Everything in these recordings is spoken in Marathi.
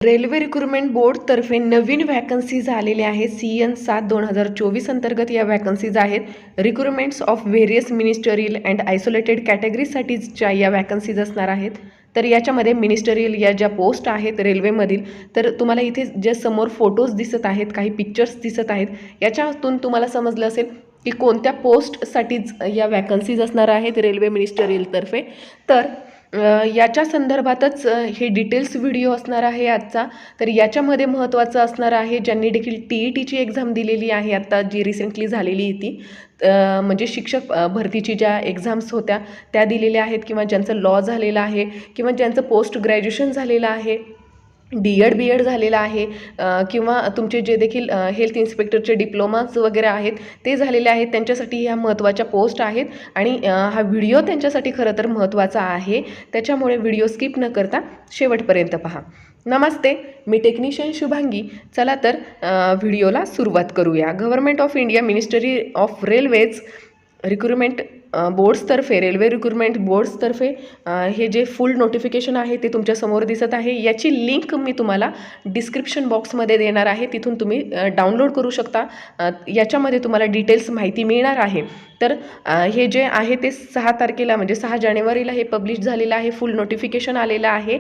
रेल्वे रिक्रुटमेंट बोर्डतर्फे नवीन व्हॅकन्सीज आलेल्या आहेत. CN 7/2024 अंतर्गत या व्हॅकन्सीज आहेत. Recruitments of various ministerial and isolated कॅटेगरीसाठीच्या या व्हॅकन्सीज असणार आहेत. तर याच्यामध्ये मिनिस्टरियल या ज्या पोस्ट आहेत रेल्वेमधील, तर तुम्हाला इथे जे समोर फोटोज दिसत आहेत, काही पिक्चर्स दिसत आहेत, याच्यातून तुम्हाला समजलं असेल की कोणत्या पोस्टसाठीच या व्हॅकन्सीज असणार आहेत रेल्वे मिनिस्टरियलतर्फे. तर याच्या संदर्भातच हे डिटेल्स व्हिडिओ असणार आहे आजचा. तर याच्यामध्ये महत्त्वाचं असणार आहे ज्यांनी देखील TETची एक्झाम दिलेली आहे, आत्ता जी रिसेंटली झालेली ती म्हणजे शिक्षक भरतीची ज्या एक्झाम्स होत्या त्या दिलेल्या आहेत, किंवा ज्यांचं लॉ झालेलं आहे, किंवा ज्यांचं पोस्ट ग्रॅज्युएशन झालेलं आहे, DED BEd झालेलं आहे, किंवा तुमचे जे देखील हेल्थ इन्स्पेक्टरचे डिप्लोमाज वगैरे आहेत ते झालेले आहेत, त्यांच्यासाठी ह्या महत्त्वाच्या पोस्ट आहेत. आणि हा व्हिडिओ त्यांच्यासाठी खरं तर महत्त्वाचा आहे, त्याच्यामुळे व्हिडिओ स्किप न करता शेवटपर्यंत पहा. नमस्ते, मी टेक्निशियन शुभांगी. चला तर व्हिडिओला सुरुवात करूया. Government of India ministry of railways recruitment बोर्ड्सतर्फे, रेल्वे रिक्रुटमेंट बोर्ड्सतर्फे हे जे फुल नोटिफिकेशन आहे ते तुमच्यासमोर दिसत आहे. याची लिंक मी तुम्हाला डिस्क्रिप्शन बॉक्समध्ये देणार आहे, तिथून तुम्ही डाउनलोड करू शकता. याच्यामध्ये तुम्हाला डिटेल्स माहिती मिळणार आहे. तर हे जे आहे ते 6 तारखेला म्हणजे 6 जानेवारीला हे पब्लिश झालेलं आहे, फुल नोटिफिकेशन आलेलं आहे.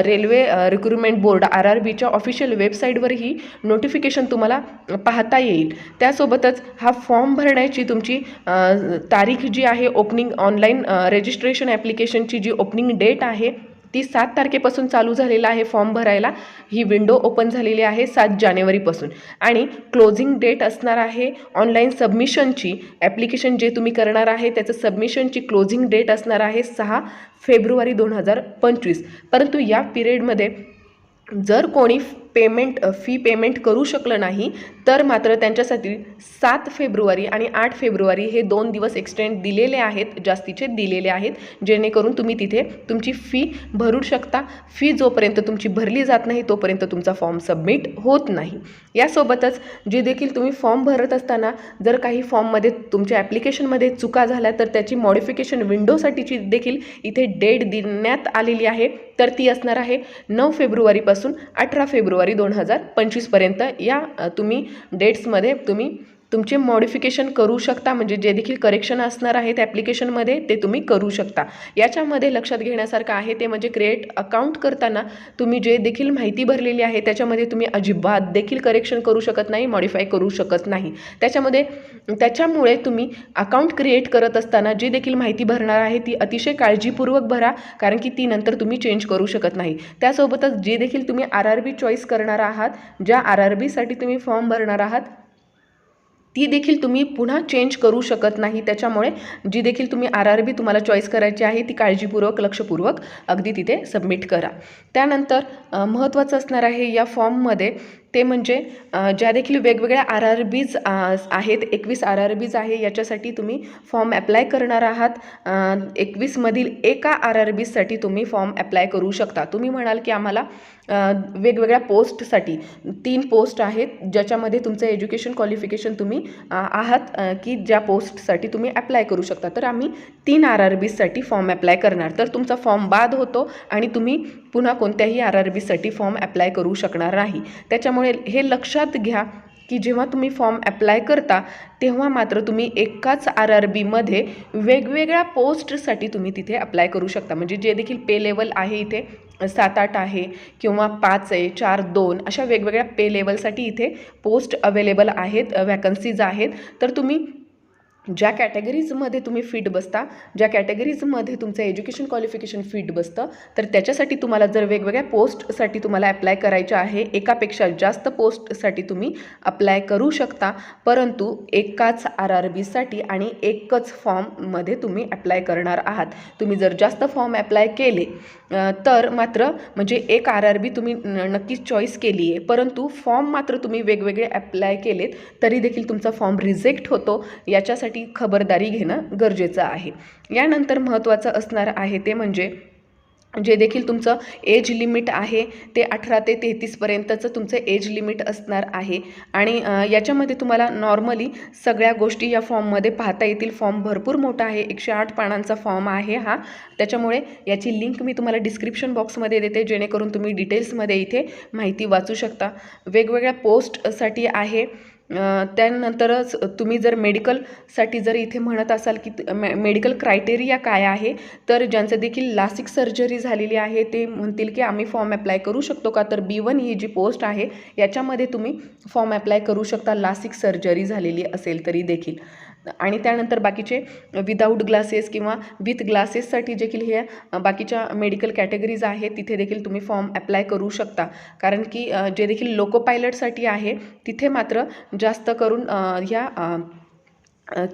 रेल्वे रिक्रुटमेंट बोर्ड RRBच्या ऑफिशियल वेबसाईटवर ही नोटिफिकेशन तुम्हाला पाहता येईल. त्यासोबतच हा फॉर्म भरण्याची तुमची तारीख जी आहे, ओपनिंग ऑनलाईन रजिस्ट्रेशन ॲप्लिकेशनची जी ओपनिंग डेट आहे ती 7 तारखेपासून चालू झालेला आहे. फॉर्म भरायला ही विंडो ओपन झालेली आहे 7 जानेवारीपासून. आणि क्लोजिंग डेट असणार आहे ऑनलाईन सबमिशनची, ॲप्लिकेशन जे तुम्ही करणार आहे त्याचं सबमिशनची क्लोजिंग डेट असणार आहे 6 फेब्रुवारी 2025. परंतु या पिरियडमध्ये जर कोणी फी पेमेंट करू शकलं नाही तर मात्र त्यांच्यासाठी 7 फेब्रुवारी आणि 8 फेब्रुवारी हे 2 दिवस एक्सटेंड दिलेले आहेत, जास्तीचे दिलेले आहेत, जेणेकरून तुम्ही तिथे तुमची फी भरू शकता. फी जोपर्यंत तुमची भरली जात नाही तोपर्यंत तुमचा फॉर्म सबमिट होत नाही. यासोबतच जे देखील तुम्ही फॉर्म भरत असताना जर काही फॉर्ममध्ये तुमच्या ॲप्लिकेशनमध्ये चुका झाल्या तर त्याची मॉडिफिकेशन विंडोसाठीची देखील इथे डेट देण्यात आलेली आहे. तर ती असणार आहे 9 फेब्रुवारीपासून 18 फेब्रुवारी 2025 पर्यंत. या तुम्ही डेट्समध्ये तुम्ही तुमचे मॉडिफिकेशन करू शकता, म्हणजे जे देखील करेक्शन असणार आहेत ॲप्लिकेशनमध्ये ते तुम्ही करू शकता. याच्यामध्ये लक्षात घेण्यासारखं आहे ते म्हणजे क्रिएट अकाउंट करताना तुम्ही जे देखील माहिती भरलेली आहे त्याच्यामध्ये तुम्ही अजिबात देखील करेक्शन करू शकत नाही, मॉडिफाय करू शकत नाही. त्याच्यामुळे तुम्ही अकाउंट क्रिएट करत असताना जी देखील माहिती भरणार आहे ती अतिशय काळजीपूर्वक भरा, कारण की ती नंतर तुम्ही चेंज करू शकत नाही. त्यासोबतच जे देखील तुम्ही RRB चॉईस करणार आहात, ज्या RRBसाठी तुम्ही फॉर्म भरणार आहात ती देखील तुम्ही पुन्हा चेंज करू शकत नाही. त्याच्यामुळे जी देखील तुम्ही RRB तुम्हाला चॉईस करायची आहे ती काळजीपूर्वक, लक्षपूर्वक अगदी तिथे सबमिट करा. त्यानंतर महत्त्वाचं असणार आहे या फॉर्ममध्ये ते म्हणजे ज्या देखील वेगवेगळ्या RRBs आहेत, 21 RRBs आहे, याच्यासाठी तुम्ही फॉर्म ॲप्लाय करणार आहात. 21मधील एका RRBसाठी तुम्ही फॉर्म ॲप्लाय करू शकता. तुम्ही म्हणाल की आम्हाला वेगवेगळ्या पोस्टसाठी 3 पोस्ट आहेत ज्याच्यामध्ये तुमचं एज्युकेशन क्वालिफिकेशन तुम्ही आहात की ज्या पोस्टसाठी तुम्ही ॲप्लाय करू शकता. तर आम्ही 3 RRBसाठी फॉर्म ॲप्लाय करणार. तर तुमचा फॉर्म बाद होतो आणि तुम्ही पुन्हा कोणत्याही RRBसाठी फॉर्म ॲप्लाय करू शकणार नाही. त्याच्यामुळे हे लक्षात घ्या की जेव्हा तुम्ही फॉर्म ॲप्लाय करता तेव्हा मात्र तुम्ही एकाच RRBमध्ये वेगवेगळ्या पोस्टसाठी तुम्ही तिथे अप्लाय करू शकता. म्हणजे जे देखील पे लेवल आहे इथे 7-8 आहे किंवा 5 आहे, 4-2 अशा वेगवेगळ्या पे लेवलसाठी इथे पोस्ट अवेलेबल आहेत, व्हॅकन्सीज आहेत. तर तुम्ही ज्या कॅटेगरीजमध्ये तुम्ही फिट बसता, ज्या कॅटेगरीजमध्ये तुमचं एज्युकेशन क्वालिफिकेशन फिट बसतं, तर त्याच्यासाठी तुम्हाला जर वेगवेगळ्या पोस्टसाठी तुम्हाला ॲप्लाय करायचं आहे, एकापेक्षा जास्त पोस्टसाठी तुम्ही अप्लाय करू शकता. परंतु एकाच RRBसाठी आणि एकच फॉर्ममध्ये तुम्ही ॲप्लाय करणार आहात. तुम्ही जर जास्त फॉर्म ॲप्लाय केले तर मात्र म्हणजे एक RRB तुम्ही नक्कीच चॉईस केली आहे, परंतु फॉर्म मात्र तुम्ही वेगवेगळे ॲप्लाय केलेत तरी देखील तुमचा फॉर्म रिजेक्ट होतो. याच्यासाठी खबरदारी घेणं गरजेचं आहे. यानंतर महत्त्वाचं असणार आहे ते म्हणजे जे देखील तुमचं एज लिमिट आहे ते 18 ते 33पर्यंतचं तुमचं एज लिमिट असणार आहे. आणि याच्यामध्ये तुम्हाला नॉर्मली सगळ्या गोष्टी या फॉर्ममध्ये पाहता येतील. फॉर्म भरपूर मोठा आहे, 108 पानांचा फॉर्म आहे हा. त्याच्यामुळे याची लिंक मी तुम्हाला डिस्क्रिप्शन बॉक्समध्ये देते, जेणेकरून तुम्ही डिटेल्समध्ये इथे माहिती वाचू शकता. वेगवेगळ्या पोस्टसाठी आहे. त्यानंतरच तुम्ही जर मेडिकलसाठी जर इथे म्हणत असाल की मेडिकल क्रायटेरिया काय आहे, तर ज्यांचं देखील लासिक सर्जरी झालेली आहे ते म्हणतील की आम्ही फॉर्म अप्लाय करू शकतो का, तर B1 ही जी पोस्ट आहे याच्यामध्ये तुम्ही फॉर्म अप्लाय करू शकता लासिक सर्जरी झालेली असेल तरी देखील. आणि त्यानंतर बाकीचे विदाऊट ग्लासेस किंवा विथ ग्लासेससाठी देखील हे बाकीच्या मेडिकल कॅटेगरीज आहेत, तिथे देखील तुम्ही फॉर्म अप्लाय करू शकता. कारण की जे देखील लोको पायलटसाठी आहे तिथे मात्र जास्त करून ह्या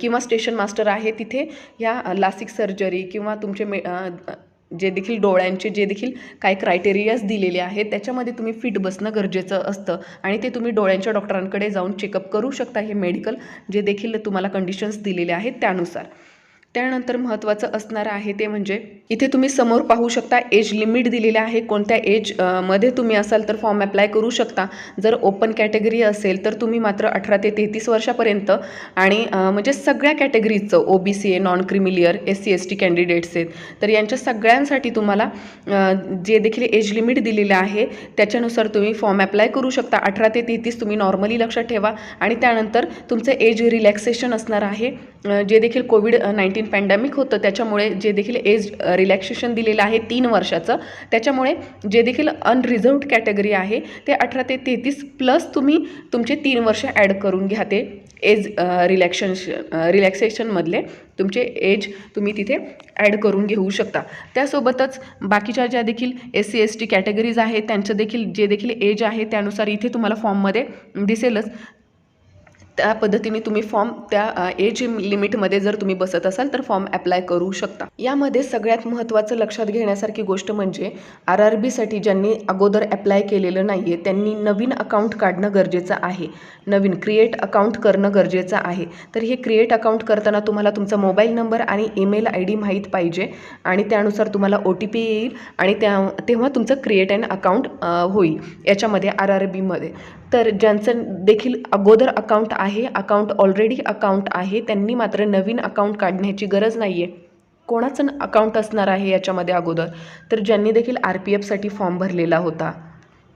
किंवा स्टेशन मास्टर आहे तिथे ह्या लासिक सर्जरी किंवा तुमचे जे देखील डोळ्यांचे जे देखील काही क्रायटेरियाज दिलेले आहेत त्याच्यामध्ये तुम्ही फिट बसणं गरजेचं असतं. आणि ते तुम्ही डोळ्यांच्या डॉक्टरांकडे जाऊन चेकअप करू शकता, हे मेडिकल जे देखील तुम्हाला कंडिशन्स दिलेले आहेत त्यानुसार. त्यानंतर महत्त्वाचं असणारं आहे ते म्हणजे इथे तुम्ही समोर पाहू शकता एज लिमिट दिलेलं आहे. कोणत्या मध्ये तुम्ही असाल तर फॉर्म अप्लाय करू शकता. जर ओपन कॅटेगरी असेल तर तुम्ही मात्र 18 ते 33 वर्षापर्यंत. आणि म्हणजे सगळ्या कॅटेगरीजचं OBC आहे, non creamy layer, SC ST candidates आहेत, तर यांच्या सगळ्यांसाठी तुम्हाला जे देखील एज लिमिट दिलेलं आहे त्याच्यानुसार तुम्ही फॉर्म अप्लाय करू शकता. 18 ते 33 तुम्ही नॉर्मली लक्षात ठेवा. आणि त्यानंतर तुमचं एज रिलॅक्सेशन असणार आहे. जे देखील कोविड-19 पॅन्डेमिक होतं त्याच्यामुळे जे देखील एज रिलॅक्सेशन दिलेलं आहे 3 वर्षाचं, त्याच्यामुळे जे देखील अनरिझर्व्ड कॅटेगरी आहे ते 18 ते 33 प्लस तुम्ही तुमचे 3 वर्ष ॲड करून घ्या. ते एज रिलॅक्सेशनमधले तुमचे एज तुम्ही तिथे ॲड करून घेऊ शकता. त्यासोबतच बाकीच्या ज्या देखील SC ST कॅटेगरीज आहेत त्यांचं देखील जे देखील एज आहे त्यानुसार इथे तुम्हाला फॉर्ममध्ये दिसेलच. त्या पद्धतीने तुम्ही फॉर्म त्या एज लिमिटमध्ये जर तुम्ही बसत असाल तर फॉर्म अप्लाय करू शकता. यामध्ये सगळ्यात महत्त्वाचं लक्षात घेण्यासारखी गोष्ट म्हणजे RRBसाठी ज्यांनी अगोदर अप्लाय केलेलं नाही आहे त्यांनी नवीन अकाउंट काढणं गरजेचं आहे. नवीन क्रिएट अकाउंट करणं गरजेचं आहे. तर हे क्रिएट अकाउंट करताना तुम्हाला तुमचा मोबाईल नंबर आणि ईमेल ID माहीत पाहिजे आणि त्यानुसार तुम्हाला OTP येईल आणि तेव्हा तुमचं क्रिएट अन अकाउंट होईल याच्यामध्ये RRBमध्ये. तर ज्यांचं देखील अगोदर अकाउंट आहे, अकाउंट ऑलरेडी अकाउंट आहे, त्यांनी मात्र नवीन अकाउंट काढण्याची गरज नाही आहे. कोणाचं अकाउंट असणार आहे याच्यामध्ये अगोदर, तर ज्यांनी देखील RPFसाठी फॉर्म भरलेला होता,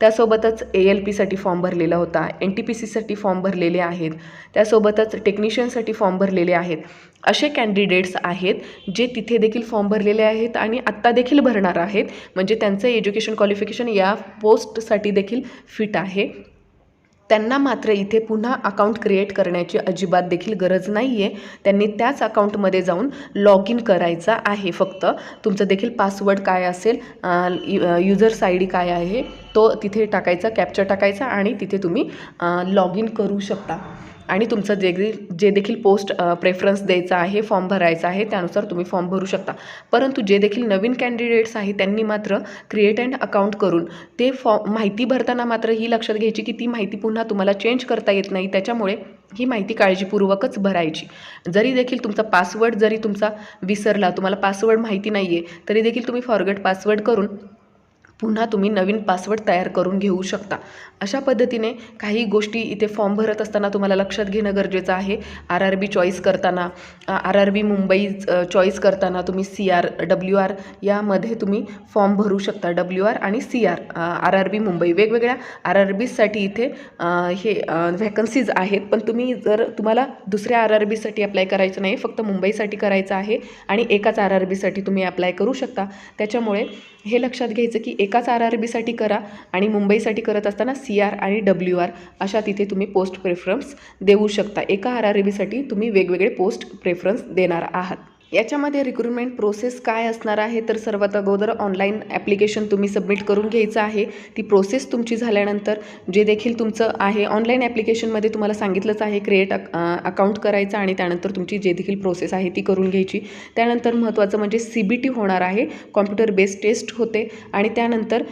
त्यासोबतच ALPसाठी फॉर्म भरलेला होता, NTPCसाठी फॉर्म भरलेले आहेत, त्यासोबतच टेक्निशियनसाठी फॉर्म भरलेले आहेत, असे कॅन्डिडेट्स आहेत जे तिथे देखील फॉर्म भरलेले आहेत आणि आत्ता देखील भरणार आहेत. म्हणजे त्यांचं एज्युकेशन क्वालिफिकेशन या पोस्टसाठी देखील फिट आहे. त्यांना मात्र इथे पुन्हा अकाउंट क्रिएट करण्याची अजिबात देखील गरज नाही आहे. त्यांनी त्याच अकाउंटमध्ये जाऊन लॉग इन करायचा आहे. फक्त तुमचं देखील पासवर्ड काय असेल, युजर्स ID काय आहे तो तिथे टाकायचा, कॅप्चर टाकायचा आणि तिथे तुम्ही लॉग इन करू शकता. आणि तुमचं जे देखील पोस्ट प्रेफरन्स द्यायचा आहे, फॉर्म भरायचा आहे, त्यानुसार तुम्ही फॉर्म भरू शकता. परंतु जे देखील नवीन कॅन्डिडेट्स आहेत त्यांनी मात्र क्रिएट अँड अकाउंट करून ते माहिती भरताना मात्र ही लक्षात घ्यायची की ती माहिती पुन्हा तुम्हाला चेंज करता येत नाही. त्याच्यामुळे ही माहिती काळजीपूर्वकच भरायची. जरी देखील तुमचा पासवर्ड जरी तुमचा विसरला, तुम्हाला पासवर्ड माहिती नाही आहे, तरी देखील तुम्ही फॉरगेट पासवर्ड करून पुन्हा तुम्ही नवीन पासवर्ड तयार करून घेऊ शकता. अशा पद्धतीने काही गोष्टी इथे फॉर्म भरत असताना तुम्हाला लक्षात घेणं गरजेचं आहे. RRB चॉईस करताना, RRB मुंबई चॉईस करताना तुम्ही CR WR यामध्ये तुम्ही फॉर्म भरू शकता. WR आणि CR RRB मुंबई वेगवेगळ्या RRBसाठी इथे हे व्हॅकन्सीज आहेत. पण तुम्हाला दुसऱ्या RRBसाठी अप्लाय करायचं नाही, फक्त मुंबईसाठी करायचं आहे आणि एकाच RRBसाठी तुम्ही अप्लाय करू शकता. त्याच्यामुळे हे लक्षात घ्यायचं की एकाच RRBसाठी करा आणि मुंबईसाठी करत असताना CR आणि WR अशा तिथे तुम्ही पोस्ट प्रेफरन्स देऊ शकता. एका RRBसाठी तुम्ही वेगवेगळे पोस्ट प्रेफरन्स देणार आहात. याच्यामध्ये रिक्रुटमेंट प्रोसेस काय असणार आहे, तर सर्वात अगोदर ऑनलाईन ॲप्लिकेशन तुम्ही सबमिट करून घ्यायचं आहे. ती प्रोसेस तुमची झाल्यानंतर जे देखील तुमचं आहे ऑनलाईन ॲप्लिकेशनमध्ये तुम्हाला सांगितलंच आहे क्रिएट अकाउंट करायचं आणि त्यानंतर तुमची जे देखील प्रोसेस आहे ती करून घ्यायची. त्यानंतर महत्त्वाचं म्हणजे CBT होणार आहे, कॉम्प्युटर बेस्ड टेस्ट होते आणि त्यानंतर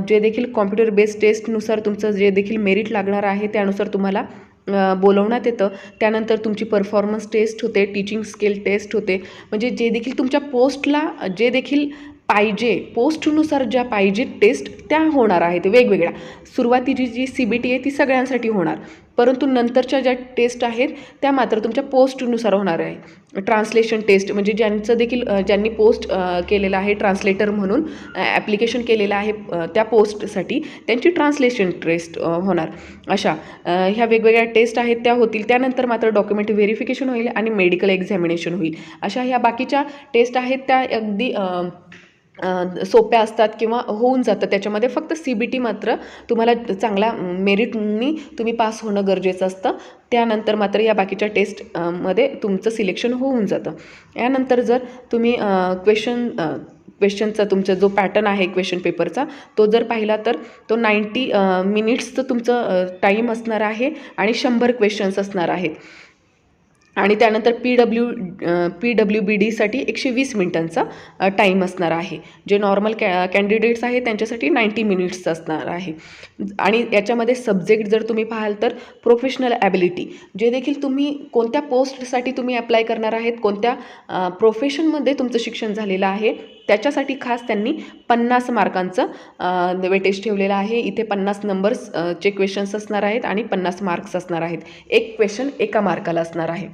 जे देखील कॉम्प्युटर बेस्ड टेस्टनुसार तुमचं जे देखील मेरिट लागणार आहे त्यानुसार तुम्हाला बोलवण्यात येतं. त्यानंतर तुमची परफॉर्मन्स टेस्ट होते, टीचिंग स्किल टेस्ट होते. म्हणजे जे देखील तुमच्या पोस्टला जे देखील पाहिजे पोस्टनुसार ज्या पाहिजे टेस्ट त्या होणार आहेत वेगवेगळ्या. सुरुवातीची जी CBT आहे ती सगळ्यांसाठी होणार, परंतु नंतरच्या ज्या टेस्ट आहेत त्या मात्र तुमच्या पोस्टनुसार होणार आहे. ट्रान्सलेशन टेस्ट म्हणजे ज्यांचं देखील ज्यांनी पोस्ट केलेलं आहे, ट्रान्सलेटर म्हणून ॲप्लिकेशन केलेलं आहे त्या पोस्टसाठी, त्यांची ट्रान्सलेशन टेस्ट होणार. अशा ह्या वेगवेगळ्या टेस्ट आहेत त्या होतील. त्यानंतर मात्र डॉक्युमेंट व्हेरिफिकेशन होईल आणि मेडिकल एक्झामिनेशन होईल. अशा ह्या बाकीच्या टेस्ट आहेत त्या अगदी सोप्या असतात किंवा होऊन जातं. त्याच्यामध्ये फक्त CBT मात्र तुम्हाला चांगला मेरिटनी तुम्ही पास होणं गरजेचं असतं. त्यानंतर मात्र या बाकीच्या टेस्ट मध्ये तुमचं सिलेक्शन होऊन जातं. यानंतर जर तुम्ही क्वेश्चनचा तुमचा जो पॅटर्न आहे क्वेश्चन पेपरचा तो जर पाहिला तर तो 90 मिनिट्सचं तुमचं टाईम असणार आहे आणि 100 क्वेश्चन्स असणार आहेत. आणि त्यानंतर PWBDसाठी 120 मिनिटांचा टाईम असणार आहे. जे नॉर्मल कॅन्डिडेट्स आहेत त्यांच्यासाठी 90 मिनिट्स असणार आहे. आणि याच्यामध्ये सब्जेक्ट जर तुम्ही पाहाल तर प्रोफेशनल ॲबिलिटी, जे देखील तुम्ही कोणत्या पोस्टसाठी तुम्ही अप्लाय करणार आहेत, कोणत्या प्रोफेशनमध्ये तुमचं शिक्षण झालेलं आहे त्याच्यासाठी खास त्यांनी 50 मार्कांचं वेटेज ठेवलेलं आहे. इथे 50 नंबर्सचे क्वेश्चन्स असणार आहेत आणि 50 मार्क्स असणार आहेत. एक क्वेश्चन एका मार्काला असणार आहे.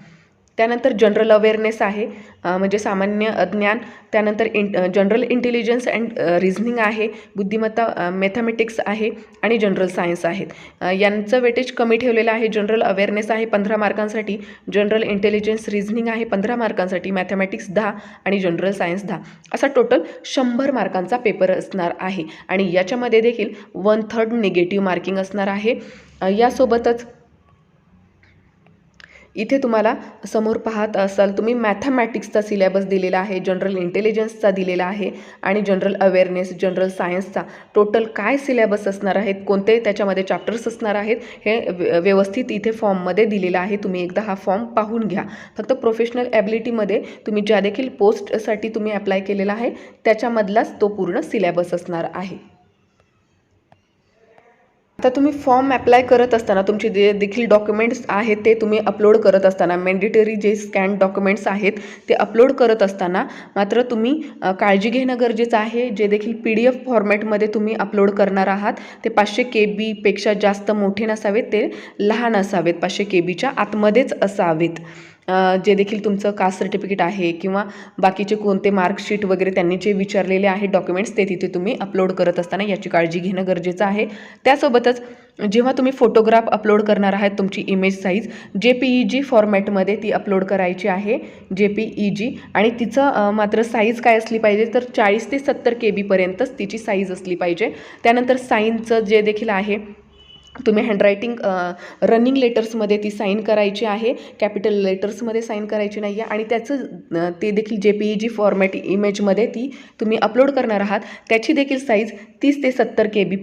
त्यानंतर जनरल अवेअरनेस आहे, म्हणजे सामान्य ज्ञान. त्यानंतर जनरल इंटेलिजन्स अँड रिझनिंग आहे, बुद्धिमत्ता मॅथमॅटिक्स आहे आणि जनरल सायन्स आहेत. यांचं वेटेज कमी ठेवलेलं आहे. जनरल अवेअरनेस आहे 15 मार्कांसाठी, जनरल इंटेलिजन्स रिझनिंग आहे 15 मार्कांसाठी, मॅथमॅटिक्स 10 आणि जनरल सायन्स 10. असा टोटल 100 मार्कांचा पेपर असणार आहे. आणि याच्यामध्ये देखील 1/3 निगेटिव्ह मार्किंग असणार आहे. यासोबतच इथे तुम्हाला समोर पाहत असाल तुम्ही मॅथमॅटिक्सचा सिलेबस दिलेला आहे, जनरल इंटेलिजन्सचा दिलेला आहे आणि जनरल अवेअरनेस, जनरल सायन्सचा टोटल काय सिलेबस असणार आहेत, कोणते त्याच्यामध्ये चॅप्टर्स असणार आहेत हे व्यवस्थित इथे फॉर्ममध्ये दिलेलं आहे. तुम्ही एकदा हा फॉर्म पाहून घ्या. फक्त प्रोफेशनल ॲबिलिटीमध्ये तुम्ही ज्या देखील पोस्टसाठी तुम्ही अप्लाय केलेला आहे त्याच्यामधलाच तो पूर्ण सिलेबस असणार आहे. आता तुम्ही फॉर्म अप्लाय करत असताना तुमचे जे देखील डॉक्युमेंट्स आहेत ते तुम्ही अपलोड करत असताना, मॅन्डेटरी जे स्कॅन डॉक्युमेंट्स आहेत ते अपलोड करत असताना मात्र तुम्ही काळजी घेणं गरजेचं आहे. जे देखील PDF फॉर्मॅटमध्ये तुम्ही अपलोड करणार आहात ते 500 KB पेक्षा जास्त मोठे नसावेत, ते लहान असावेत, 500 KBच्या आतमध्येच असावेत. जे देखील तुमचं कास्ट सर्टिफिकेट आहे किंवा बाकीचे कोणते मार्कशीट वगैरे त्यांनी जे विचारलेले आहेत डॉक्युमेंट्स ते तिथे तुम्ही अपलोड करत असताना याची काळजी घेणं गरजेचं आहे. त्यासोबतच जेव्हा तुम्ही फोटोग्राफ अपलोड करणार आहात तुमची इमेज साईज JPEG फॉर्मॅटमध्ये ती अपलोड करायची आहे, JPEG. आणि तिचं मात्र साईज काय असली पाहिजे तर 40 ते 70 KB तिची साईज असली पाहिजे. त्यानंतर साईनचं जे देखील आहे तुम्ही हँडरायटिंग रनिंग लेटर्समध्ये ती साईन करायची आहे, कॅपिटल लेटर्समध्ये साईन करायची नाही आहे. आणि त्याचं ते देखील JPEG फॉर्मॅट इमेजमध्ये ती तुम्ही अपलोड करणार आहात त्याची देखील साईज 30 ते 70 KB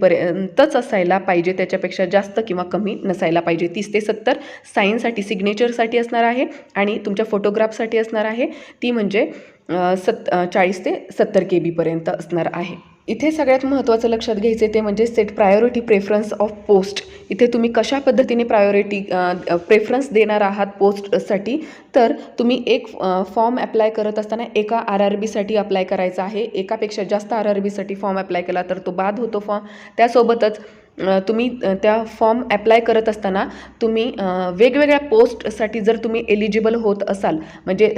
असायला पाहिजे, त्याच्यापेक्षा जास्त किंवा कमी नसायला पाहिजे. 30 ते 70 साईनसाठी सिग्नेचरसाठी असणार आहे आणि तुमच्या फोटोग्राफसाठी असणार आहे ती म्हणजे 40 ते 70 KB असणार आहे. इथे सगळ्यात महत्त्वाचं लक्षात घ्यायचे ते म्हणजे set priority preference of post. इथे तुम्ही कशा पद्धतीने प्रेफरन्स देणार आहात पोस्टसाठी, तर तुम्ही एक फॉर्म अप्लाय करत असताना एका RRBसाठी अप्लाय करायचा आहे. एकापेक्षा जास्त RRBसाठी फॉर्म अप्लाय केला तर तो बाद होतो फॉर्म. त्यासोबतच तुम्ही त्या फॉर्म अप्लाय करत असताना तुम्ही वेगवेगळ्या पोस्टसाठी जर तुम्ही एलिजिबल होत असाल, म्हणजे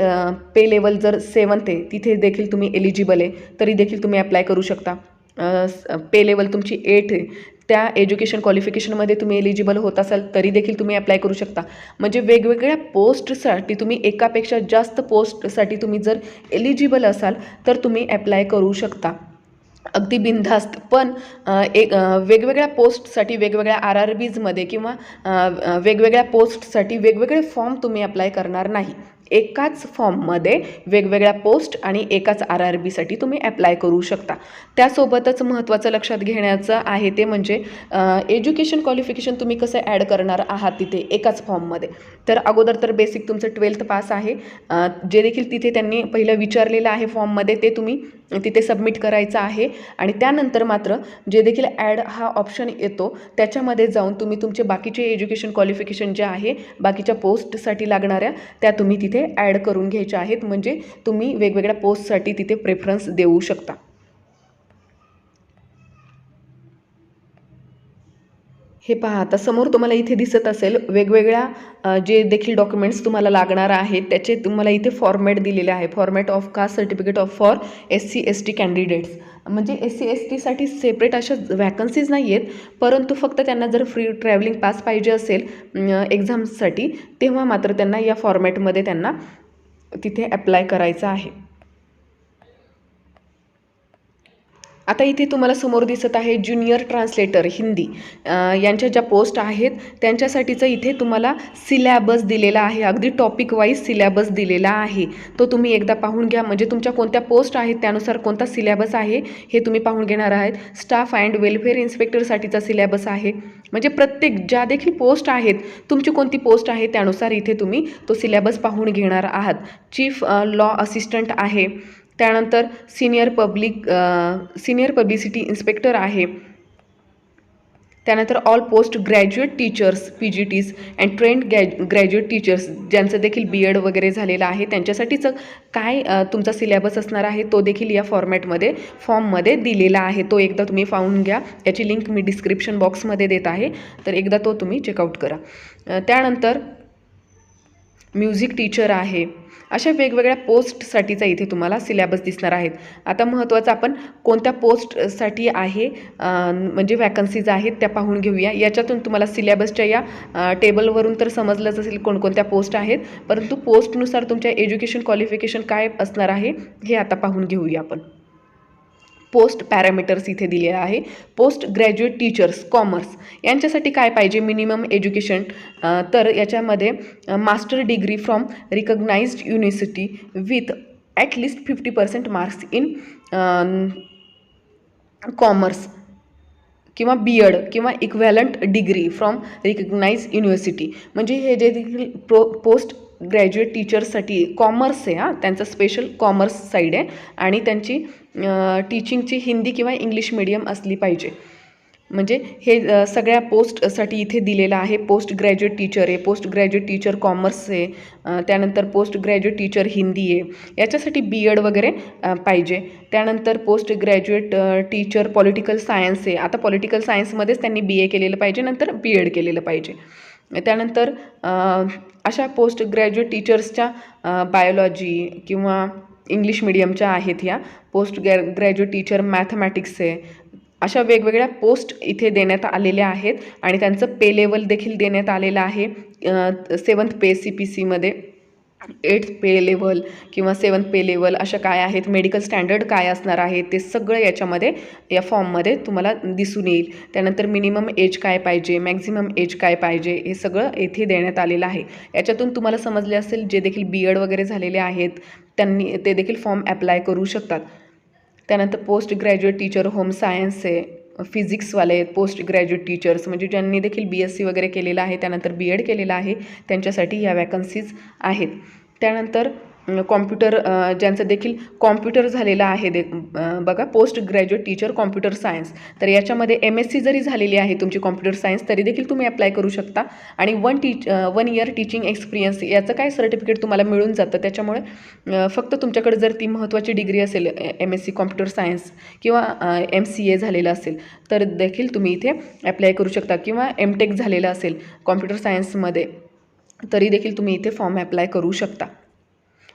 पे लेवल जर 7th आहे तिथे देखील तुम्ही एलिजिबल आहे तरी देखील तुम्ही अप्लाय करू शकता. पे लेवल तुमची 8 आहे त्या एज्युकेशन क्वालिफिकेशनमध्ये तुम्ही एलिजिबल होत असाल तरी देखील तुम्ही अप्लाय करू शकता. म्हणजे वेगवेगळ्या पोस्टसाठी तुम्ही एकापेक्षा जास्त पोस्टसाठी तुम्ही जर एलिजिबल असाल तर तुम्ही अप्लाय करू शकता अगदी बिनधास्त. पण वेगवेगळ्या पोस्टसाठी वेगवेगळ्या RRBजमध्ये किंवा वेगवेगळ्या पोस्टसाठी वेगवेगळे फॉर्म तुम्ही अप्लाय करणार नाही. एकाच फॉर्ममध्ये वेगवेगळ्या पोस्ट आणि एकाच RRBसाठी तुम्ही अप्लाय करू शकता. त्यासोबतच महत्त्वाचं लक्षात घेण्याचं आहे ते म्हणजे एज्युकेशन क्वालिफिकेशन तुम्ही कसं ॲड करणार आहात तिथे एकाच फॉर्ममध्ये. तर अगोदर तर बेसिक तुमचं 12th पास आहे, जे देखील तिथे त्यांनी पहिलं विचारलेलं आहे फॉर्ममध्ये ते तुम्ही तिथे सबमिट करायचं आहे. आणि त्यानंतर मात्र जे देखील ॲड हा ऑप्शन येतो त्याच्यामध्ये जाऊन तुम्ही तुमचे बाकीचे एज्युकेशन क्वालिफिकेशन जे आहे बाकीच्या पोस्टसाठी लागणाऱ्या त्या तुम्ही तिथे ॲड करून घ्यायच्या आहेत. म्हणजे तुम्ही वेगवेगळ्या पोस्टसाठी तिथे प्रेफरन्स देऊ शकता. हे पहा, आता समोर तुम्हाला इथे दिसत असेल वेगवेगळ्या जे देखील डॉक्युमेंट्स तुम्हाला लागणार आहेत त्याचे तुम्हाला इथे फॉर्मॅट दिलेले आहे. Format of caste certificate of for SC ST कॅन्डिडेट्स. म्हणजे SC STसाठी सेपरेट अशा व्हॅकन्सीज नाही आहेत, परंतु फक्त त्यांना जर फ्री ट्रॅव्हलिंग पास पाहिजे असेल एक्झाम्ससाठी, तेव्हा मात्र त्यांना या फॉर्मॅटमध्ये त्यांना तिथे अप्लाय करायचं आहे. आता इथे तुम्हाला समोर दिसत आहे ज्युनियर ट्रान्सलेटर हिंदी यांच्या ज्या पोस्ट आहेत त्यांच्यासाठीचं इथे तुम्हाला सिलॅबस दिलेला आहे. अगदी टॉपिक वाईज सिलॅबस दिलेला आहे. तो तुम्ही एकदा पाहून घ्या, म्हणजे तुमच्या कोणत्या पोस्ट आहेत त्यानुसार कोणता सिलॅबस आहे हे तुम्ही पाहून घेणार आहात. स्टाफ अँड वेलफेअर इन्स्पेक्टरसाठीचा सिलॅबस आहे. म्हणजे प्रत्येक ज्या देखील पोस्ट आहेत, तुमची कोणती पोस्ट आहे त्यानुसार इथे तुम्ही तो सिलॅबस पाहून घेणार आहात. चीफ लॉ असिस्टंट आहे, त्यानंतर सिनियर पब्लिसिटी इन्स्पेक्टर आहे, त्यानंतर all post graduate teachers PGTs and trend graduate teachers ज्यांचं देखील BEd वगैरे झालेलं आहे त्यांच्यासाठीचं काय तुमचा सिलॅबस असणार आहे तो देखील या फॉर्ममध्ये दिलेला आहे. तो एकदा तुम्ही पाहून घ्या. याची लिंक मी डिस्क्रिप्शन बॉक्समध्ये देत आहे, तर एकदा तो तुम्ही चेकआउट करा. त्यानंतर म्युझिक टीचर आहे. अशा वेगवेगळ्या पोस्टसाठीचा इथे तुम्हाला सिलॅबस दिसणार आहेत. आता महत्त्वाचं आपण कोणत्या पोस्टसाठी आहे म्हणजे वॅकन्सीज आहेत त्या पाहून घेऊया. याच्यातून तुम्हाला सिलॅबसच्या या टेबलवरून तर समजलंच असेल कोणकोणत्या पोस्ट आहेत, परंतु पोस्टनुसार तुमच्या एज्युकेशन क्वालिफिकेशन काय असणार आहे हे आता पाहून घेऊया आपण. पोस्ट पॅरामीटर्स इथे दिलेला आहे. पोस्ट ग्रॅज्युएट टीचर्स कॉमर्स यांच्यासाठी काय पाहिजे मिनिमम एज्युकेशन, तर याच्यामध्ये master degree from recognised university with at least 50% marks in commerce किंवा BEd किंवा equivalent degree from recognise university. म्हणजे हे जे देखील पोस्ट ग्रॅज्युएट टीचर्ससाठी कॉमर्स आहे, त्यांचं स्पेशल कॉमर्स साईड आहे आणि त्यांची टीचिंगची हिंदी किंवा इंग्लिश मीडियम असली पाहिजे. म्हणजे हे सगळ्या पोस्टसाठी इथे दिलेलं आहे. पोस्ट ग्रॅज्युएट टीचर आहे, पोस्ट ग्रॅज्युएट टीचर कॉमर्स आहे, त्यानंतर पोस्ट ग्रॅज्युएट टीचर हिंदी आहे, याच्यासाठी BEd वगैरे पाहिजे. त्यानंतर post graduate teacher political science आहे. आता पॉलिटिकल सायन्समध्येच त्यांनी BA केलेलं पाहिजे, नंतर BEd केलेलं पाहिजे. त्यानंतर अशा पोस्ट ग्रॅज्युएट टीचर्सच्या बायोलॉजी किंवा इंग्लिश मीडियमच्या आहेत ह्या. पोस्ट ग्रॅज्युएट टीचर मॅथमॅटिक्स आहे. अशा वेगवेगळ्या पोस्ट इथे देण्यात आलेल्या आहेत आणि त्यांचं पे लेवल देखील देण्यात आलेलं आहे. 7th पे CPCमध्ये 8th पे लेवल किंवा 7th पे लेवल अशा काय आहेत, मेडिकल स्टँडर्ड काय असणार आहे ते सगळं याच्यामध्ये या फॉर्ममध्ये तुम्हाला दिसून येईल. त्यानंतर मिनिमम एज काय पाहिजे, मॅक्झिमम एज काय पाहिजे हे सगळं येथे देण्यात आलेलं आहे. याच्यातून तुम्हाला समजले असेल जे देखील BEd वगैरे झालेले आहेत त्यांनी ते देखील फॉर्म अप्लाय करू शकतात. त्यानंतर post graduate teacher home science आहे, फिजिक्सवाले आहेत पोस्ट ग्रॅज्युएट टीचर्स, म्हणजे ज्यांनी देखील BSc वगैरे केलेलं आहे त्यानंतर BEd केलेलं आहे त्यांच्यासाठी या वॅकन्सीज आहेत. त्यानंतर कॉम्प्युटर ज्यांचं देखील कॉम्प्युटर झालेलं आहे बघा, post graduate teacher computer science, तर याच्यामध्ये MSc जरी झालेली आहे तुमची कॉम्प्युटर सायन्स तरी देखील तुम्ही अप्लाय करू शकता. आणि 1 इयर टीचिंग एक्सपिरियन्स याचं काय सर्टिफिकेट तुम्हाला मिळून जातं. त्याच्यामुळे फक्त तुमच्याकडे जर ती महत्त्वाची डिग्री असेल MSc कॉम्प्युटर सायन्स किंवा MCA झालेलं असेल तर देखील तुम्ही इथे अप्लाय करू शकता, किंवा MTech झालेलं असेल कॉम्प्युटर सायन्समध्ये तरी देखील तुम्ही इथे फॉर्म अप्लाय करू शकता.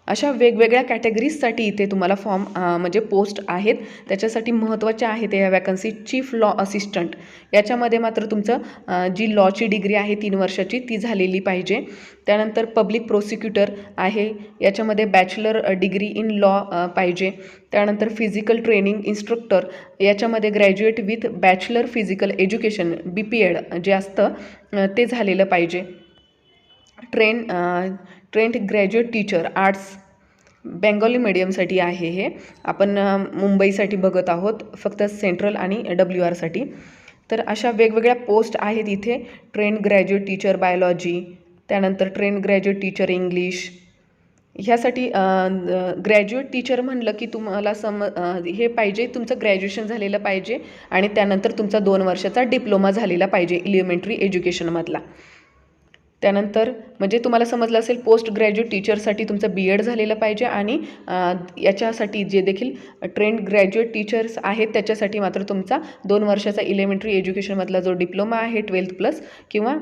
अशा वेगवेगळ्या कॅटेगरीजसाठी इथे तुम्हाला फॉर्म म्हणजे पोस्ट आहेत. त्याच्यासाठी महत्त्वाच्या आहेत या वॅकन्सी. चीफ लॉ असिस्टंट याच्यामध्ये मात्र तुमचं जी लॉची डिग्री आहे 3 वर्षाची ती झालेली पाहिजे. त्यानंतर पब्लिक प्रोसिक्युटर आहे, याच्यामध्ये बॅचलर डिग्री इन लॉ पाहिजे. त्यानंतर फिजिकल ट्रेनिंग इन्स्ट्रक्टर याच्यामध्ये graduate with bachelor physical education BPEd जे असतं ते झालेलं पाहिजे. Trained graduate teacher arts Bengali मीडियमसाठी आहे. हे आपण मुंबईसाठी बघत आहोत, फक्त सेंट्रल आणि WRसाठी. तर अशा वेगवेगळ्या पोस्ट आहेत इथे. ट्रेंड ग्रॅज्युएट टीचर बायोलॉजी, त्यानंतर ट्रेंड ग्रॅज्युएट टीचर इंग्लिश. ह्यासाठी ग्रॅज्युएट टीचर म्हणलं की तुम्हाला हे पाहिजे तुमचं ग्रॅज्युएशन झालेलं पाहिजे आणि त्यानंतर तुमचा 2 वर्षाचा डिप्लोमा झालेला पाहिजे एलिमेंटरी एज्युकेशनमधला. त्यानंतर म्हणजे तुम्हाला समजलं असेल, पोस्ट ग्रॅज्युएट टीचरसाठी तुमचं BEd झालेलं पाहिजे आणि याच्यासाठी जे देखील ट्रेंड ग्रॅज्युएट टीचर्स आहेत त्याच्यासाठी मात्र तुमचा 2 वर्षाचा इलेमेंटरी एज्युकेशनमधला जो डिप्लोमा आहे 12th+ किंवा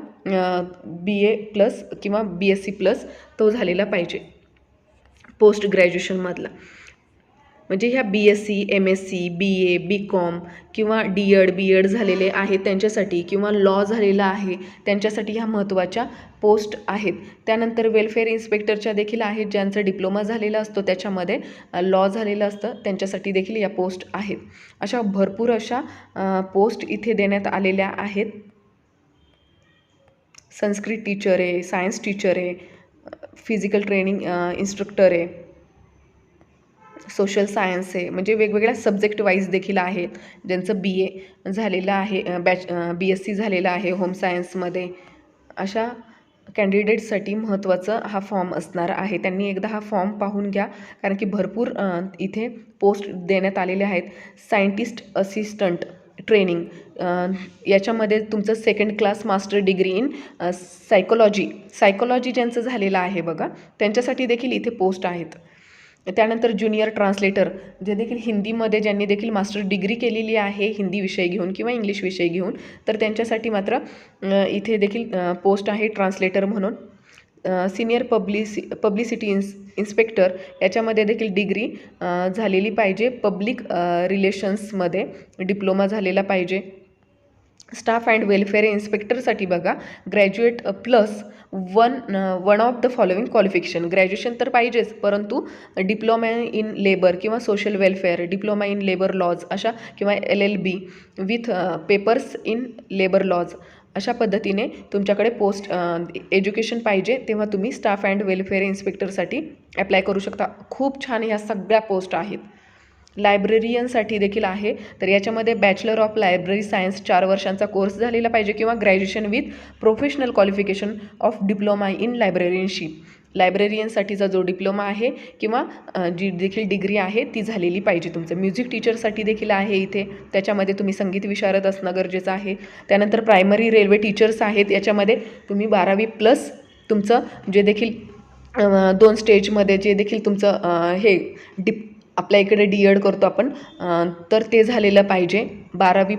BA+ किंवा BSc+ तो झालेला पाहिजे पोस्ट ग्रॅज्युएशनमधला. म्हणजे ह्या BSc, MSc, BA, BCom किंवा BEd झालेले आहेत त्यांच्यासाठी किंवा लॉ झालेला आहे त्यांच्यासाठी ह्या महत्त्वाच्या पोस्ट आहेत. त्यानंतर वेलफेअर इन्स्पेक्टरच्या देखील आहेत, ज्यांचा डिप्लोमा झालेला असतो त्याच्यामध्ये लॉ झालेलं असतं त्यांच्यासाठी देखील या पोस्ट आहेत. अशा भरपूर अशा पोस्ट इथे देण्यात आलेल्या आहेत. संस्कृत टीचर आहे, सायन्स टीचर आहे, फिजिकल ट्रेनिंग इन्स्ट्रक्टर आहे, सोशल सायन्स आहे, म्हणजे वेगवेगळ्या सब्जेक्ट वाईज देखील आहेत. ज्यांचं BA झालेलं आहे, BSc झालेलं आहे होम सायन्समध्ये, अशा कॅन्डिडेट्ससाठी महत्त्वाचं हा फॉर्म असणार आहे. त्यांनी एकदा हा फॉर्म पाहून घ्या, कारण की भरपूर इथे पोस्ट देण्यात आलेले आहेत. सायंटिस्ट असिस्टंट ट्रेनिंग, याच्यामध्ये तुमचं 2nd class master degree in psychology ज्यांचं झालेलं आहे बघा, त्यांच्यासाठी देखील इथे पोस्ट आहेत. त्यानंतर ज्युनियर ट्रान्सलेटर, जे देखील हिंदीमध्ये ज्यांनी देखील मास्टर डिग्री केलेली आहे हिंदी विषय घेऊन किंवा इंग्लिश विषय घेऊन, तर त्यांच्यासाठी मात्र इथे देखील पोस्ट आहे ट्रान्सलेटर म्हणून. सिनियर पब्लिसिटी इन्स्पेक्टर, याच्यामध्ये देखील डिग्री झालेली पाहिजे. पब्लिक रिलेशन्समध्ये डिप्लोमा झालेला पाहिजे. स्टाफ अँड वेलफेअर इन्स्पेक्टरसाठी बघा, graduate plus one of the following qualification. Graduation तर पाहिजेच, परंतु डिप्लोमा इन लेबर किंवा social welfare, diploma in labour laws अशा, किंवा LLB with papers in labour laws, अशा पद्धतीने तुमच्याकडे पोस्ट एज्युकेशन पाहिजे, तेव्हा तुम्ही स्टाफ अँड वेलफेअर इन्स्पेक्टरसाठी अप्लाय करू शकता. खूप छान ह्या सगळ्या पोस्ट आहेत. लायब्ररियनसाठी देखील आहे, तर याच्यामध्ये बॅचलर ऑफ लायब्ररी सायन्स 4 वर्षांचा कोर्स झालेला पाहिजे किंवा graduation with professional qualification of diploma in librarianship. लायब्ररियनसाठीचा जो डिप्लोमा आहे किंवा जी देखील डिग्री आहे ती झालेली पाहिजे तुमचं. म्युझिक टीचरसाठी देखील आहे इथे, त्याच्यामध्ये तुम्ही संगीत विशारद असणं गरजेचं आहे. त्यानंतर प्रायमरी रेल्वे टीचर्स आहेत, याच्यामध्ये तुम्ही 12वी+ तुमचं जे देखील 2 स्टेजमध्ये जे देखील तुमचं हे आपल्या इकडे DEd करतो आपण, तर ते झालेलं पाहिजे 12वी+.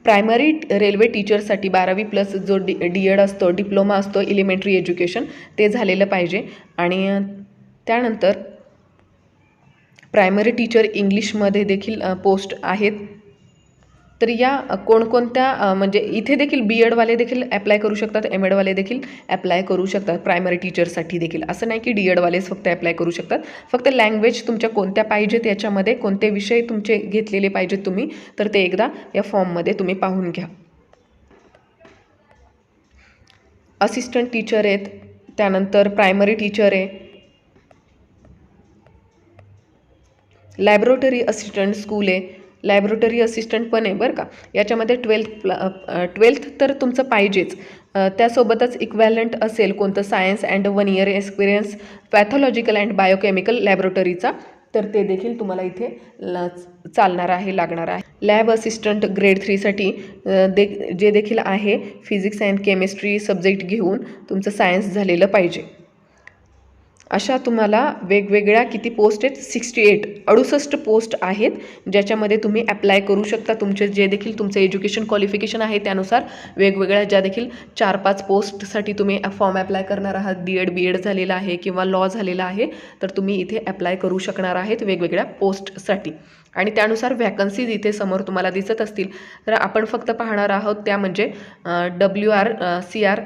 प्रायमरी रेल्वे टीचरसाठी 12वी+ जो DEd असतो, डिप्लोमा असतो इलिमेंटरी एज्युकेशन, ते झालेलं पाहिजे. आणि त्यानंतर प्रायमरी टीचर इंग्लिशमध्ये देखील पोस्ट आहेत. तर या कोणकोणत्या म्हणजे इथे देखील BEdवाले देखील अप्लाय करू शकतात, MEdवाले देखील अप्लाय करू शकतात प्रायमरी टीचरसाठी देखील. असं नाही की DEdवालेच फक्त अप्लाय करू शकतात. फक्त लँग्वेज तुमच्या कोणत्या पाहिजेत, याच्यामध्ये कोणते विषय तुमचे घेतलेले पाहिजेत तुम्ही, तर ते एकदा या फॉर्ममध्ये तुम्ही पाहून घ्या. असिस्टंट टीचर आहेत, त्यानंतर प्रायमरी टीचर आहे, लॅबोरेटरी असिस्टंट स्कूल आहे, लॅबोरेटरी असिस्टंट पण आहे बरं का. याच्यामध्ये 12th तर तुमचं पाहिजेच, त्यासोबतच इक्वॅलंट असेल कोणतं science and 1 year experience pathological and biochemical लॅबोरेटरीचा, तर ते देखील तुम्हाला इथे चालणार आहे, लागणार आहे. लॅब असिस्टंट ग्रेड 3साठी जे देखील आहे फिजिक्स अँड केमिस्ट्री सब्जेक्ट घेऊन तुमचं सायन्स झालेलं पाहिजे. अशा तुम्हाला वेगवेगळ्या किती पोस्ट आहेत, 68 पोस्ट आहेत, ज्याच्यामध्ये तुम्ही अप्लाय करू शकता. तुमचे जे देखील तुमचं एज्युकेशन क्वालिफिकेशन आहे त्यानुसार वेगवेगळ्या ज्या देखील 4-5 पोस्टसाठी तुम्ही फॉर्म अप्लाय करणार आहात, BEd झालेला आहे किंवा लॉ झालेला आहे, तर तुम्ही इथे अप्लाय करू शकणार आहेत वेगवेगळ्या पोस्टसाठी. आणि त्यानुसार व्हॅकन्सीज इथे समोर तुम्हाला दिसत असतील. तर आपण फक्त पाहणार आहोत त्या म्हणजे WRCR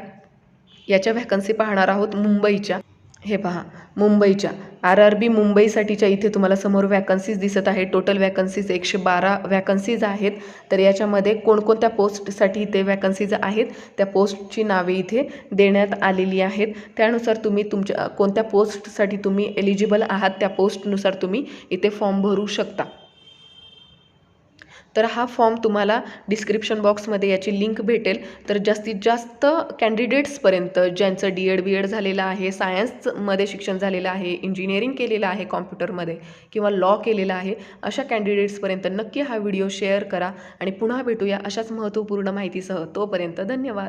याच्या व्हॅकन्सी पाहणार आहोत मुंबईच्या. हे पहा, मुंबईच्या RRB मुंबईसाठीच्या इथे तुम्हाला समोर व्हॅकन्सीज दिसत आहे. टोटल व्हॅकन्सीज 112 व्हॅकन्सीज आहेत. तर याच्यामध्ये कोणकोणत्या पोस्टसाठी इथे व्हॅकन्सीज आहेत त्या पोस्टची नावे इथे देण्यात आलेली आहेत. त्यानुसार तुम्ही तुमच्या कोणत्या पोस्टसाठी तुम्ही एलिजिबल आहात त्या पोस्टनुसार तुम्ही इथे फॉर्म भरू शकता. तर हा फॉर्म तुम्हाला डिस्क्रिप्शन बॉक्समध्ये याची लिंक भेटेल. तर जास्तीत जास्त कॅन्डिडेट्सपर्यंत ज्यांचं BEd झालेलं आहे, सायन्समध्ये शिक्षण झालेलं आहे, इंजिनिअरिंग केलेलं आहे कॉम्प्युटरमध्ये किंवा लॉ केलेला आहे, अशा कॅन्डिडेट्सपर्यंत नक्की हा व्हिडिओ शेअर करा. आणि पुन्हा भेटूया अशाच महत्त्वपूर्ण माहितीसह. तोपर्यंत धन्यवाद.